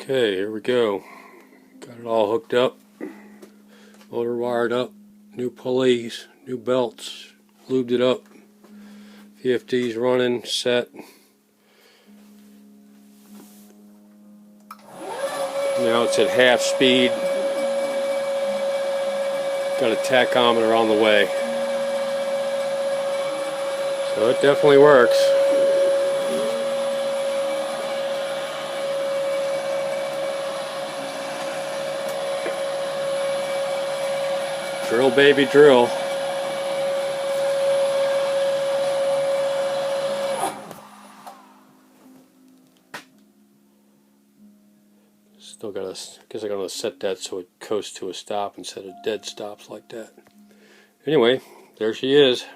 Okay, here we go. Got it all hooked up, motor wired up, new pulleys, new belts, lubed it up, VFD's running, set. Now it's at half speed. Got a tachometer on the way. So it definitely works. Drill, baby, drill. Still gotta, I guess I gotta set that so it coasts to a stop instead of dead stops like that. Anyway, there she is.